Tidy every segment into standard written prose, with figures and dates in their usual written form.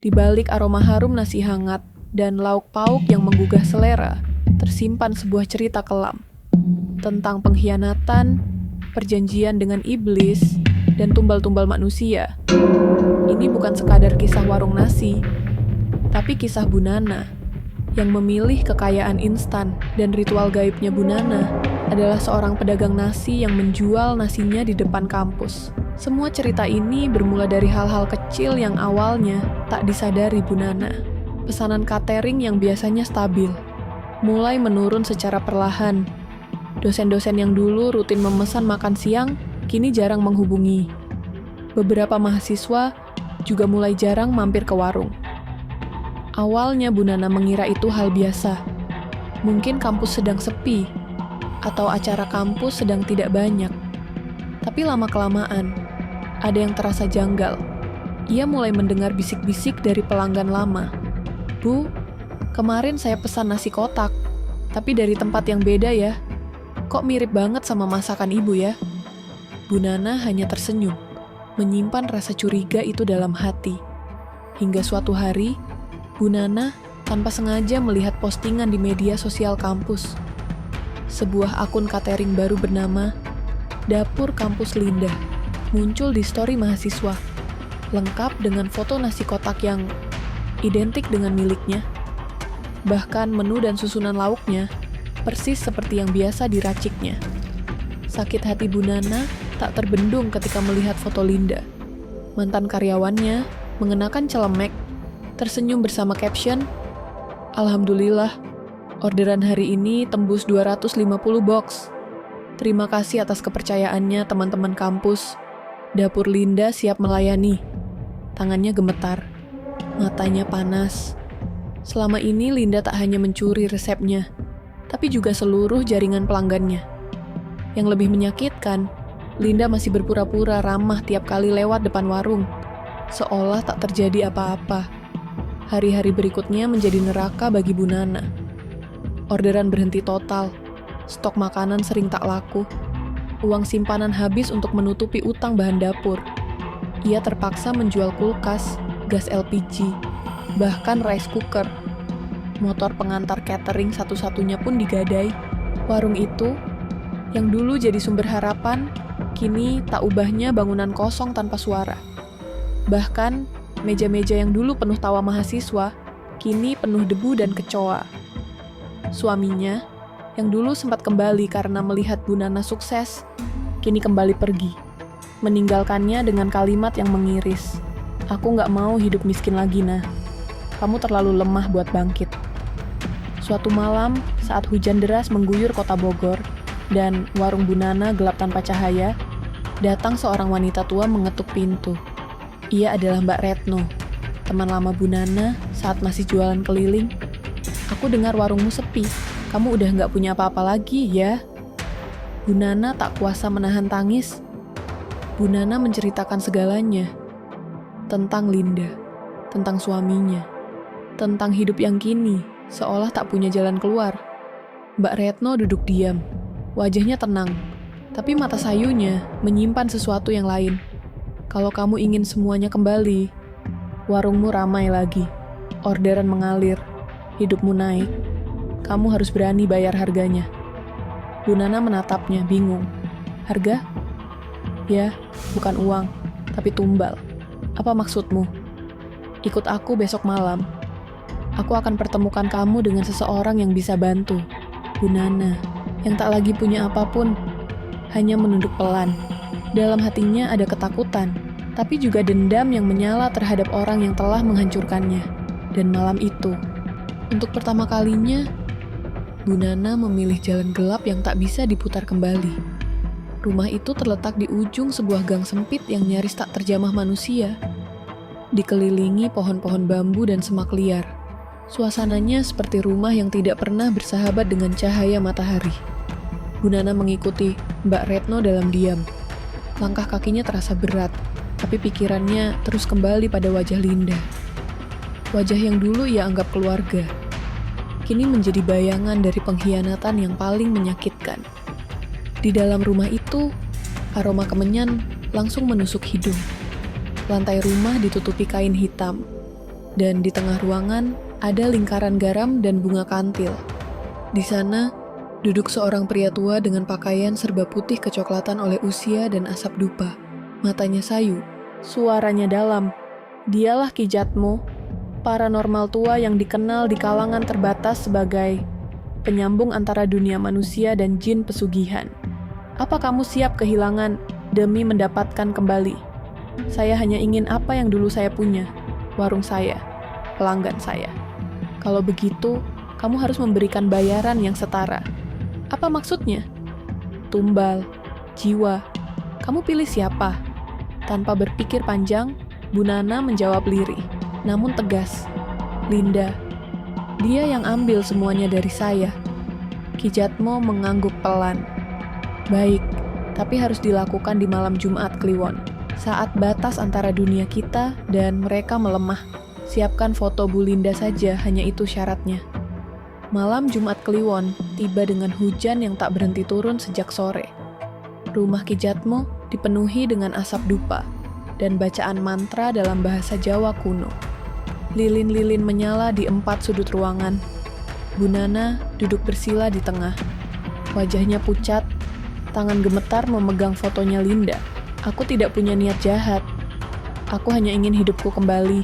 Di balik aroma harum nasi hangat dan lauk pauk yang menggugah selera, tersimpan sebuah cerita kelam tentang pengkhianatan, perjanjian dengan iblis, dan tumbal-tumbal manusia. Ini bukan sekadar kisah warung nasi, tapi kisah Bu Nana yang memilih kekayaan instan, dan ritual gaibnya Bu Nana adalah seorang pedagang nasi yang menjual nasinya di depan kampus. Semua cerita ini bermula dari hal-hal kecil yang awalnya tak disadari Bu Nana. Pesanan catering yang biasanya stabil, mulai menurun secara perlahan. Dosen-dosen yang dulu rutin memesan makan siang, kini jarang menghubungi. Beberapa mahasiswa juga mulai jarang mampir ke warung. Awalnya Bu Nana mengira itu hal biasa. Mungkin kampus sedang sepi, atau acara kampus sedang tidak banyak. Tapi lama-kelamaan, ada yang terasa janggal. Ia mulai mendengar bisik-bisik dari pelanggan lama. "Bu, kemarin saya pesan nasi kotak, tapi dari tempat yang beda ya. Kok mirip banget sama masakan ibu ya?" Bu Nana hanya tersenyum, menyimpan rasa curiga itu dalam hati. Hingga suatu hari, Bu Nana tanpa sengaja melihat postingan di media sosial kampus. Sebuah akun catering baru bernama Dapur Kampus Linda muncul di story mahasiswa, lengkap dengan foto nasi kotak yang identik dengan miliknya. Bahkan menu dan susunan lauknya persis seperti yang biasa diraciknya. Sakit hati Bu Nana tak terbendung ketika melihat foto Linda. Mantan karyawannya mengenakan celemek, tersenyum bersama caption, "Alhamdulillah, orderan hari ini tembus 250 box. Terima kasih atas kepercayaannya teman-teman kampus. Dapur Linda siap melayani." Tangannya gemetar, matanya panas. Selama ini Linda tak hanya mencuri resepnya, tapi juga seluruh jaringan pelanggannya. Yang lebih menyakitkan, Linda masih berpura-pura ramah tiap kali lewat depan warung, seolah tak terjadi apa-apa. Hari-hari berikutnya menjadi neraka bagi Bu Nana. Orderan berhenti total, stok makanan sering tak laku, uang simpanan habis untuk menutupi utang bahan dapur. Ia terpaksa menjual kulkas, gas LPG, bahkan rice cooker. Motor pengantar catering satu-satunya pun digadai. Warung itu, yang dulu jadi sumber harapan, kini tak ubahnya bangunan kosong tanpa suara. Bahkan, meja-meja yang dulu penuh tawa mahasiswa, kini penuh debu dan kecoa. Suaminya, yang dulu sempat kembali karena melihat Bu Nana sukses, kini kembali pergi, meninggalkannya dengan kalimat yang mengiris. "Aku gak mau hidup miskin lagi, Nah. Kamu terlalu lemah buat bangkit." Suatu malam, saat hujan deras mengguyur kota Bogor, dan warung Bu Nana gelap tanpa cahaya, datang seorang wanita tua mengetuk pintu. Ia adalah Mbak Retno, teman lama Bu Nana saat masih jualan keliling. "Aku dengar warungmu sepi. Kamu udah gak punya apa-apa lagi, ya?" Bu Nana tak kuasa menahan tangis. Bu Nana menceritakan segalanya. Tentang Linda, tentang suaminya, tentang hidup yang kini seolah tak punya jalan keluar. Mbak Retno duduk diam, wajahnya tenang, tapi mata sayunya menyimpan sesuatu yang lain. "Kalau kamu ingin semuanya kembali, warungmu ramai lagi, orderan mengalir, hidupmu naik, kamu harus berani bayar harganya." Bu Nana menatapnya, bingung. "Harga?" "Ya, bukan uang, tapi tumbal." "Apa maksudmu?" "Ikut aku besok malam. Aku akan pertemukan kamu dengan seseorang yang bisa bantu." Bu Nana, yang tak lagi punya apapun, hanya menunduk pelan. Dalam hatinya ada ketakutan, tapi juga dendam yang menyala terhadap orang yang telah menghancurkannya. Dan malam itu, untuk pertama kalinya, Bu Nana memilih jalan gelap yang tak bisa diputar kembali. Rumah itu terletak di ujung sebuah gang sempit yang nyaris tak terjamah manusia. Dikelilingi pohon-pohon bambu dan semak liar. Suasananya seperti rumah yang tidak pernah bersahabat dengan cahaya matahari. Bu Nana mengikuti Mbak Retno dalam diam. Langkah kakinya terasa berat, tapi pikirannya terus kembali pada wajah Linda. Wajah yang dulu ia anggap keluarga, kini menjadi bayangan dari pengkhianatan yang paling menyakitkan. Di dalam rumah itu, aroma kemenyan langsung menusuk hidung. Lantai rumah ditutupi kain hitam. Dan di tengah ruangan ada lingkaran garam dan bunga kantil. Di sana duduk seorang pria tua dengan pakaian serba putih kecoklatan oleh usia dan asap dupa. Matanya sayu, suaranya dalam. Dialah Ki Jatmo, paranormal tua yang dikenal di kalangan terbatas sebagai penyambung antara dunia manusia dan jin pesugihan. Apa kamu siap kehilangan demi mendapatkan kembali? Saya hanya ingin apa yang dulu saya punya, warung saya, pelanggan saya. Kalau begitu, kamu harus memberikan bayaran yang setara. Apa maksudnya? Tumbal, jiwa. Kamu pilih siapa? Tanpa berpikir panjang, Bu Nana menjawab lirih, namun tegas. Linda. Dia yang ambil semuanya dari saya. Ki Jatmo mengangguk pelan. Baik, tapi harus dilakukan di malam Jumat Kliwon. Saat batas antara dunia kita dan mereka melemah. Siapkan foto Bu Linda saja, hanya itu syaratnya. Malam Jumat Kliwon tiba dengan hujan yang tak berhenti turun sejak sore. Rumah Ki Jatmo dipenuhi dengan asap dupa dan bacaan mantra dalam bahasa Jawa kuno. Lilin-lilin menyala di 4 sudut ruangan. Bu Nana duduk bersila di tengah. Wajahnya pucat, tangan gemetar memegang fotonya Linda. Aku tidak punya niat jahat. Aku hanya ingin hidupku kembali.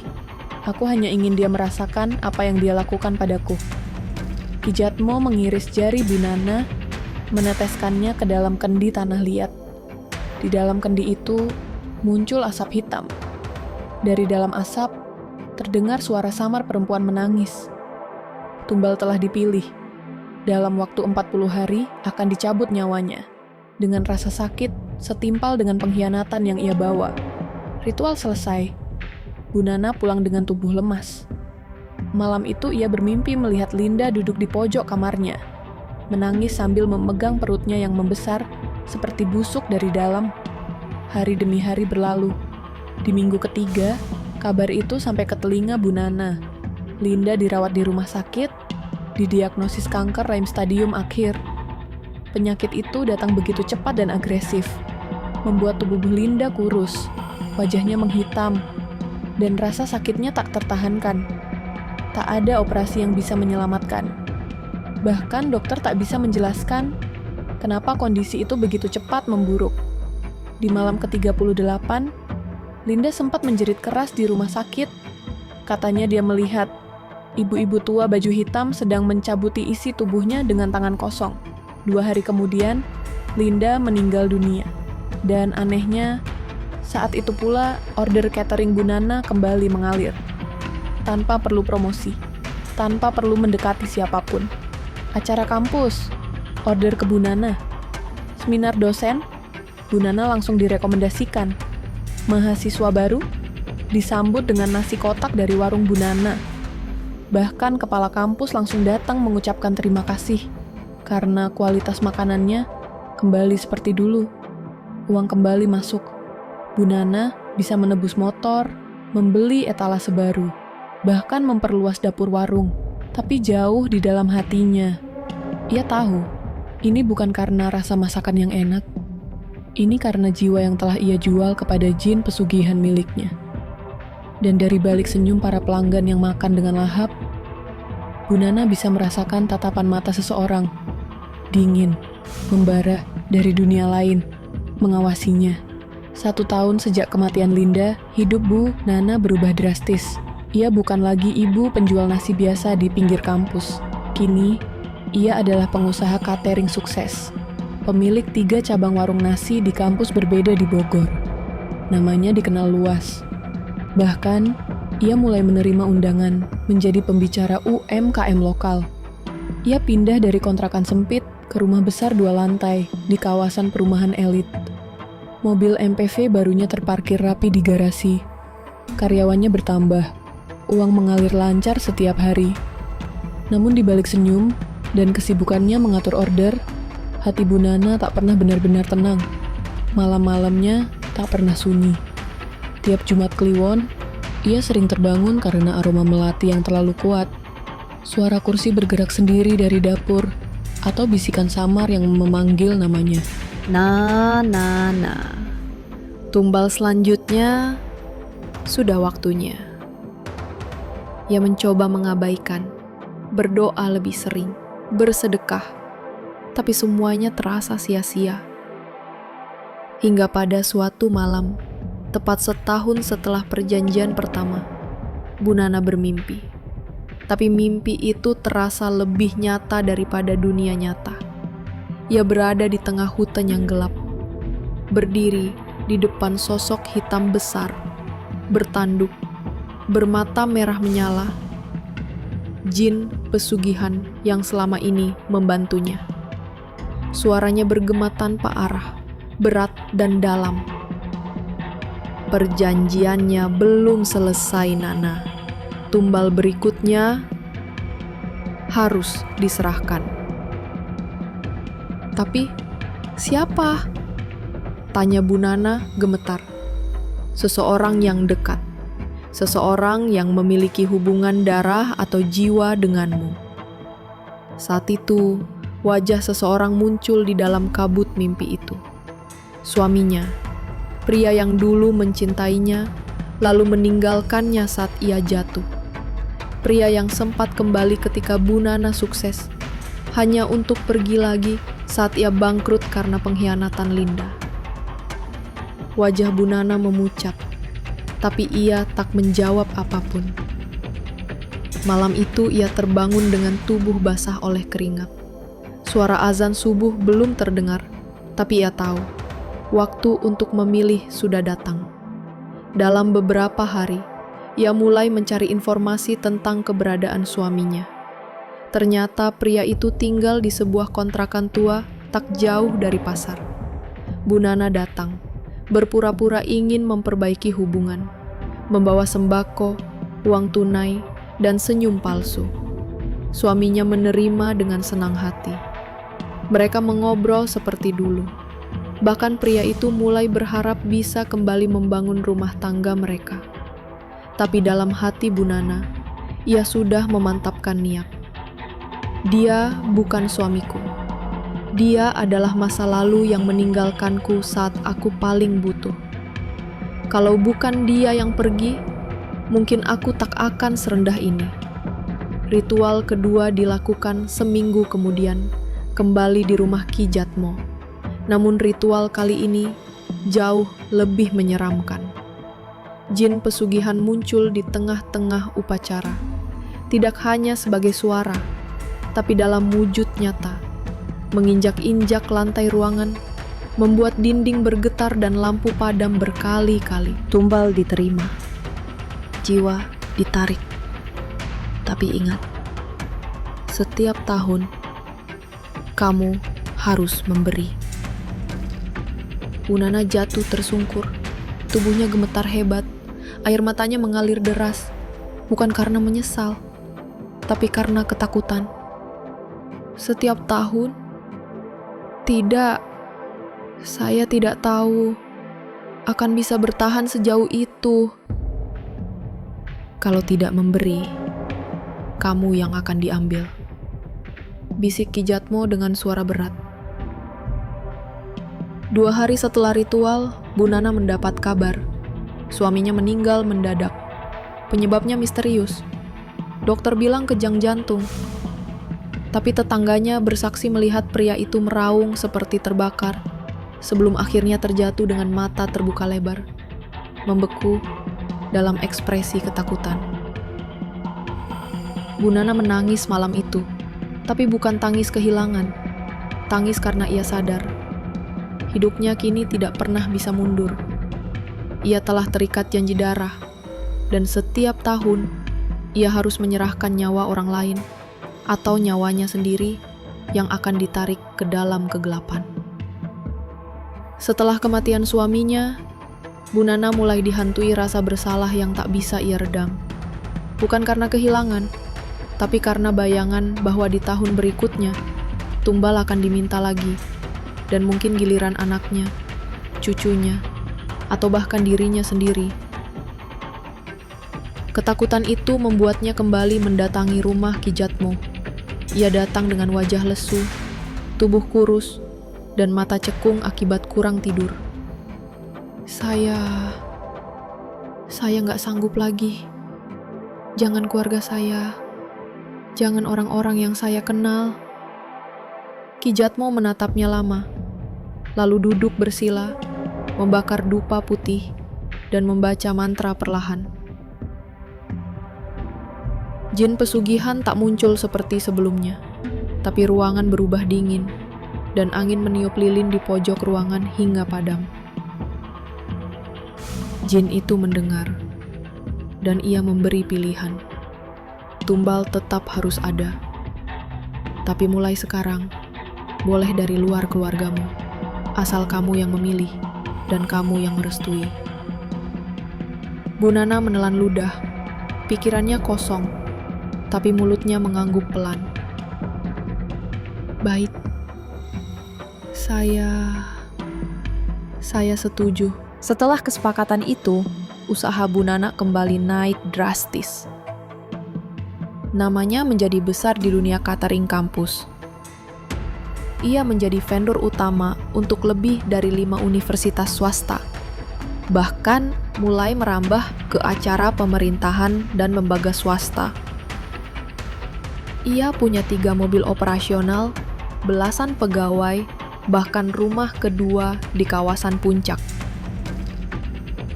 Aku hanya ingin dia merasakan apa yang dia lakukan padaku. Ki Jatmo mengiris jari Bu Nana, meneteskannya ke dalam kendi tanah liat. Di dalam kendi itu muncul asap hitam. Dari dalam asap, terdengar suara samar perempuan menangis. Tumbal telah dipilih. Dalam waktu 40 hari akan dicabut nyawanya. Dengan rasa sakit, setimpal dengan pengkhianatan yang ia bawa. Ritual selesai. Bu Nana pulang dengan tubuh lemas. Malam itu ia bermimpi melihat Linda duduk di pojok kamarnya, menangis sambil memegang perutnya yang membesar seperti busuk dari dalam. Hari demi hari berlalu. Di minggu ketiga, kabar itu sampai ke telinga Bu Nana. Linda dirawat di rumah sakit, didiagnosis kanker rahim stadium akhir. Penyakit itu datang begitu cepat dan agresif, membuat tubuh Linda kurus, wajahnya menghitam, dan rasa sakitnya tak tertahankan. Tak ada operasi yang bisa menyelamatkan. Bahkan dokter tak bisa menjelaskan kenapa kondisi itu begitu cepat memburuk. Di malam ke-38, Linda sempat menjerit keras di rumah sakit. Katanya dia melihat ibu-ibu tua baju hitam sedang mencabuti isi tubuhnya dengan tangan kosong. 2 hari kemudian, Linda meninggal dunia. Dan anehnya, saat itu pula order catering Bu Nana kembali mengalir. Tanpa perlu promosi, tanpa perlu mendekati siapapun. Acara kampus, order ke Bu Nana. Seminar dosen, Bu Nana langsung direkomendasikan. Mahasiswa baru, disambut dengan nasi kotak dari warung Bu Nana. Bahkan kepala kampus langsung datang mengucapkan terima kasih. Karena kualitas makanannya kembali seperti dulu. Uang kembali masuk. Bu Nana bisa menebus motor, membeli etalase baru, bahkan memperluas dapur warung. Tapi jauh di dalam hatinya, ia tahu, ini bukan karena rasa masakan yang enak. Ini karena jiwa yang telah ia jual kepada jin pesugihan miliknya. Dan dari balik senyum para pelanggan yang makan dengan lahap, Bu Nana bisa merasakan tatapan mata seseorang. Dingin, membara dari dunia lain, mengawasinya. 1 tahun sejak kematian Linda, hidup Bu Nana berubah drastis. Ia bukan lagi ibu penjual nasi biasa di pinggir kampus. Kini, ia adalah pengusaha catering sukses. Pemilik 3 cabang warung nasi di kampus berbeda di Bogor. Namanya dikenal luas. Bahkan, ia mulai menerima undangan menjadi pembicara UMKM lokal. Ia pindah dari kontrakan sempit ke rumah besar 2 lantai di kawasan perumahan elit. Mobil MPV barunya terparkir rapi di garasi. Karyawannya bertambah. Uang mengalir lancar setiap hari. Namun di balik senyum dan kesibukannya mengatur order, hati Bu Nana tak pernah benar-benar tenang. Malam-malamnya tak pernah sunyi. Tiap Jumat Kliwon, ia sering terbangun karena aroma melati yang terlalu kuat. Suara kursi bergerak sendiri dari dapur, atau bisikan samar yang memanggil namanya. Nah. Tumbal selanjutnya sudah waktunya. Ia mencoba mengabaikan, berdoa lebih sering, bersedekah, tapi semuanya terasa sia-sia. Hingga pada suatu malam, tepat setahun setelah perjanjian pertama, Bu Nana bermimpi. Tapi mimpi itu terasa lebih nyata daripada dunia nyata. Ia berada di tengah hutan yang gelap, berdiri di depan sosok hitam besar, bertanduk, bermata merah menyala, jin pesugihan yang selama ini membantunya. Suaranya bergema tanpa arah, berat dan dalam. Perjanjiannya belum selesai, Nana. Tumbal berikutnya harus diserahkan. Tapi siapa? Tanya Bu Nana gemetar. Seseorang yang dekat. Seseorang yang memiliki hubungan darah atau jiwa denganmu. Saat itu, wajah seseorang muncul di dalam kabut mimpi itu. Suaminya, pria yang dulu mencintainya, lalu meninggalkannya saat ia jatuh. Pria yang sempat kembali ketika Bu Nana sukses, hanya untuk pergi lagi saat ia bangkrut karena pengkhianatan Linda. Wajah Bu Nana memucat, tapi ia tak menjawab apapun. Malam itu ia terbangun dengan tubuh basah oleh keringat. Suara azan subuh belum terdengar, tapi ia tahu waktu untuk memilih sudah datang. Dalam beberapa hari, ia mulai mencari informasi tentang keberadaan suaminya. Ternyata pria itu tinggal di sebuah kontrakan tua tak jauh dari pasar. Bu Nana datang, berpura-pura ingin memperbaiki hubungan, membawa sembako, uang tunai, dan senyum palsu. Suaminya menerima dengan senang hati. Mereka mengobrol seperti dulu. Bahkan pria itu mulai berharap bisa kembali membangun rumah tangga mereka. Tapi dalam hati Bu Nana, ia sudah memantapkan niat. Dia bukan suamiku. Dia adalah masa lalu yang meninggalkanku saat aku paling butuh. Kalau bukan dia yang pergi, mungkin aku tak akan serendah ini. Ritual kedua dilakukan seminggu kemudian, kembali di rumah Ki Jatmo. Namun ritual kali ini jauh lebih menyeramkan. Jin pesugihan muncul di tengah-tengah upacara, tidak hanya sebagai suara, tapi dalam wujud nyata, menginjak-injak lantai ruangan, membuat dinding bergetar dan lampu padam berkali-kali. Tumbal diterima, jiwa ditarik. Tapi ingat, setiap tahun kamu harus memberi. Bu Nana jatuh tersungkur, tubuhnya gemetar hebat, air matanya mengalir deras, bukan karena menyesal, tapi karena ketakutan. Setiap tahun? Tidak, saya tidak tahu akan bisa bertahan sejauh itu. Kalau tidak memberi, kamu yang akan diambil, bisik Ki Jatmo dengan suara berat. 2 hari setelah ritual, Bu Nana mendapat kabar. Suaminya meninggal mendadak. Penyebabnya misterius. Dokter bilang kejang jantung. Tapi tetangganya bersaksi melihat pria itu meraung seperti terbakar, sebelum akhirnya terjatuh dengan mata terbuka lebar, membeku dalam ekspresi ketakutan. Bu Nana menangis malam itu, tapi bukan tangis kehilangan, tangis karena ia sadar. Hidupnya kini tidak pernah bisa mundur. Ia telah terikat janji darah, dan setiap tahun ia harus menyerahkan nyawa orang lain atau nyawanya sendiri yang akan ditarik ke dalam kegelapan. Setelah kematian suaminya, Bu Nana mulai dihantui rasa bersalah yang tak bisa ia redam. Bukan karena kehilangan, tapi karena bayangan bahwa di tahun berikutnya, tumbal akan diminta lagi. Dan mungkin giliran anaknya, cucunya, atau bahkan dirinya sendiri. Ketakutan itu membuatnya kembali mendatangi rumah Ki Jatmo. Ia datang dengan wajah lesu, tubuh kurus, dan mata cekung akibat kurang tidur. Saya nggak sanggup lagi. Jangan keluarga saya. Jangan orang-orang yang saya kenal. Ki Jatmo menatapnya lama, lalu duduk bersila, membakar dupa putih, dan membaca mantra perlahan. Jin pesugihan tak muncul seperti sebelumnya, tapi ruangan berubah dingin, dan angin meniup lilin di pojok ruangan hingga padam. Jin itu mendengar, dan ia memberi pilihan. Tumbal tetap harus ada, tapi mulai sekarang, boleh dari luar keluargamu, asal kamu yang memilih, dan kamu yang merestui. Bu Nana menelan ludah, pikirannya kosong, tapi mulutnya mengangguk pelan. Baik, saya setuju. Setelah kesepakatan itu, usaha Bu Nana kembali naik drastis. Namanya menjadi besar di dunia catering kampus. Ia menjadi vendor utama untuk lebih dari 5 universitas swasta. Bahkan mulai merambah ke acara pemerintahan dan lembaga swasta. Ia punya 3 mobil operasional, belasan pegawai, bahkan rumah kedua di kawasan Puncak.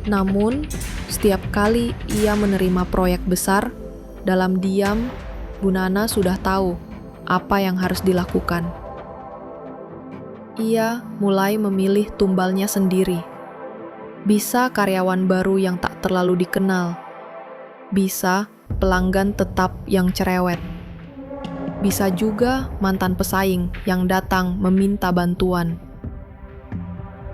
Namun, setiap kali ia menerima proyek besar, dalam diam, Bu Nana sudah tahu apa yang harus dilakukan. Ia mulai memilih tumbalnya sendiri. Bisa karyawan baru yang tak terlalu dikenal. Bisa pelanggan tetap yang cerewet. Bisa juga mantan pesaing yang datang meminta bantuan.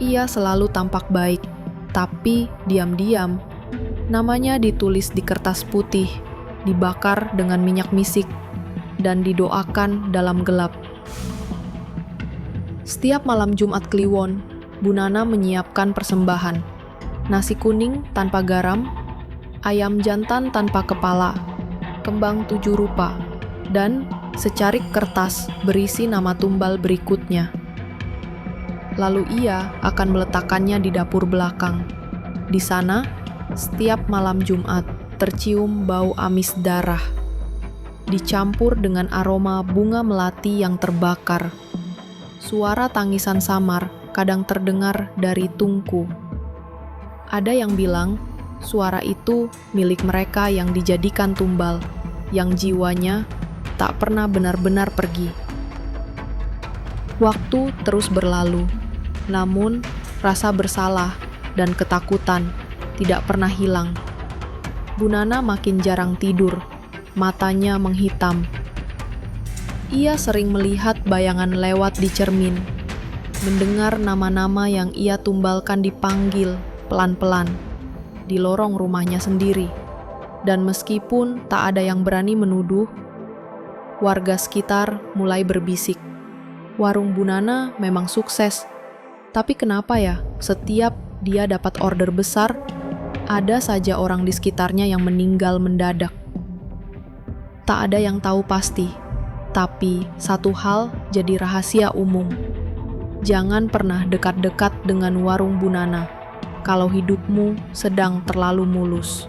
Ia selalu tampak baik, tapi diam-diam namanya ditulis di kertas putih, dibakar dengan minyak misik, dan didoakan dalam gelap. Setiap malam Jumat Kliwon, Bu Nana menyiapkan persembahan. Nasi kuning tanpa garam, ayam jantan tanpa kepala, kembang 7 rupa, dan secarik kertas berisi nama tumbal berikutnya. Lalu ia akan meletakkannya di dapur belakang. Di sana, setiap malam Jumat, tercium bau amis darah, dicampur dengan aroma bunga melati yang terbakar. Suara tangisan samar kadang terdengar dari tungku. Ada yang bilang, suara itu milik mereka yang dijadikan tumbal, yang jiwanya tak pernah benar-benar pergi. Waktu terus berlalu, namun rasa bersalah dan ketakutan tidak pernah hilang. Bu Nana makin jarang tidur, matanya menghitam. Ia sering melihat bayangan lewat di cermin, mendengar nama-nama yang ia tumbalkan dipanggil pelan-pelan di lorong rumahnya sendiri. Dan meskipun tak ada yang berani menuduh, warga sekitar mulai berbisik. Warung Bu Nana memang sukses, tapi kenapa ya setiap dia dapat order besar, ada saja orang di sekitarnya yang meninggal mendadak. Tak ada yang tahu pasti, tapi satu hal jadi rahasia umum. Jangan pernah dekat-dekat dengan warung Bu Nana kalau hidupmu sedang terlalu mulus.